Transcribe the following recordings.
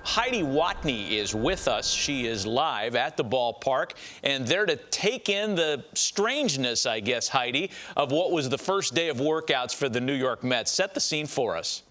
Heidi Watney is with us. She is live at the ballpark, and there to take in the strangeness, I guess, Heidi, of what was the first day of workouts for the New York Mets. Set the scene for us.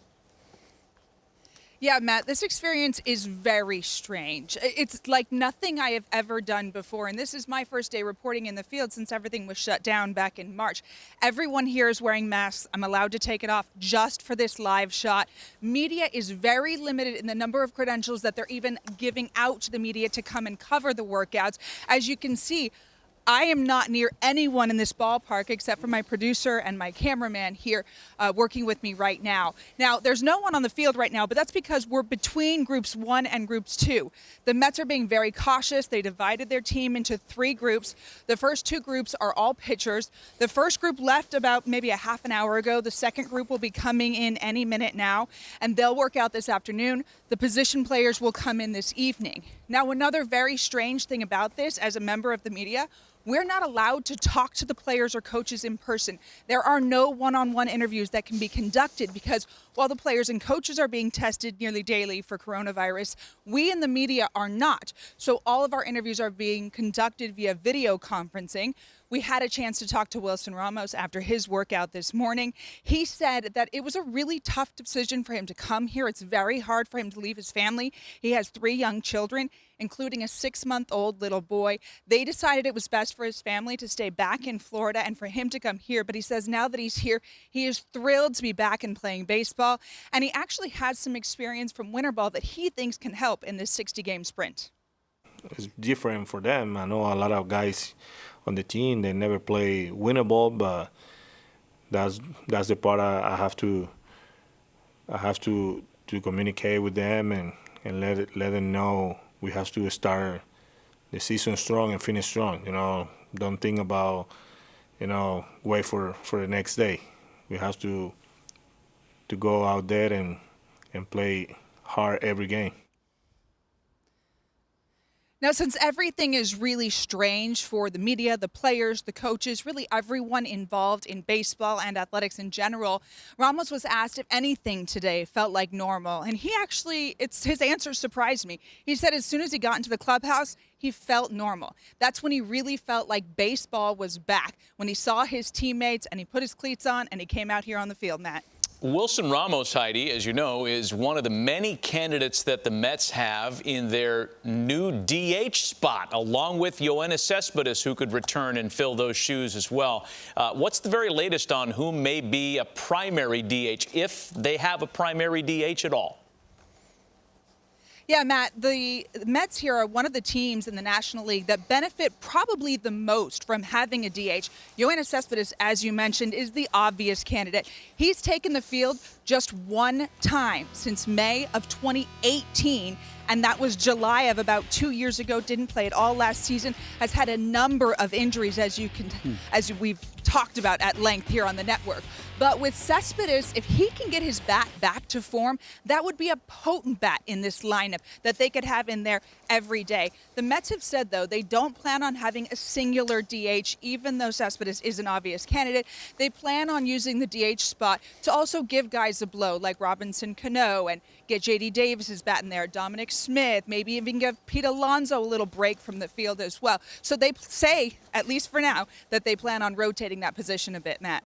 Yeah, Matt, this experience is very strange. It's like nothing I have ever done before, and this is my first day reporting in the field since everything was shut down back in March. Everyone here is wearing masks. I'm allowed to take it off just for this live shot. Media is very limited in the number of credentials that they're even giving out to the media to come and cover the workouts. As you can see, I am not near anyone in this ballpark except for my producer and my cameraman here working with me right now. Now, there's no one on the field right now, but that's because we're between groups 1 and groups 2. The Mets are being very cautious. They divided their team into 3 groups. The first 2 groups are all pitchers. The first group left about maybe a half an hour ago. The second group will be coming in any minute now, and they'll work out this afternoon. The position players will come in this evening. Now, another very strange thing about this, as a member of the media, we're not allowed to talk to the players or coaches in person. There are no one-on-one interviews that can be conducted because while the players and coaches are being tested nearly daily for coronavirus, we in the media are not. So all of our interviews are being conducted via video conferencing. We had a chance to talk to Wilson Ramos after his workout this morning. He said that it was a really tough decision for him to come here. It's very hard for him to leave his family. He has 3 young children, including a 6-month-old little boy. They decided it was best for his family to stay back in Florida and for him to come here. But he says now that he's here, he is thrilled to be back and playing baseball. And he actually has some experience from winter ball that he thinks can help in this 60-game sprint. It's different for them. I know a lot of guys on the team, they never play winter ball, but that's the part I have to communicate with them and let them know we have to start the season strong and finish strong. You know, don't think about, wait for the next day. We have to go out there and play hard every game. Now, since everything is really strange for the media, the players, the coaches, really everyone involved in baseball and athletics in general, Ramos was asked if anything today felt like normal. And his answer surprised me. He said as soon as he got into the clubhouse, he felt normal. That's when he really felt like baseball was back, when he saw his teammates and he put his cleats on and he came out here on the field, Matt. Wilson Ramos, Heidi, as you know, is one of the many candidates that the Mets have in their new DH spot, along with Cespedes, who could return and fill those shoes as well. What's the very latest on who may be a primary DH, if they have a primary DH at all? Yeah, Matt, the Mets here are one of the teams in the National League that benefit probably the most from having a DH. Cespedes, as you mentioned, is the obvious candidate. He's taken the field just one time since May of 2018, and that was July of about 2 years ago. Didn't play at all last season. Has had a number of injuries, as we've talked about at length here on the network. But with Cespedes, if he can get his bat back to form, that would be a potent bat in this lineup that they could have in there every day. The Mets have said, though, they don't plan on having a singular DH, even though Cespedes is an obvious candidate. They plan on using the DH spot to also give guys a blow, like Robinson Cano, and get J.D. Davis's bat in there, Dominic Smith, maybe even give Pete Alonso a little break from the field as well. So they say, at least for now, that they plan on rotating that position a bit, Matt.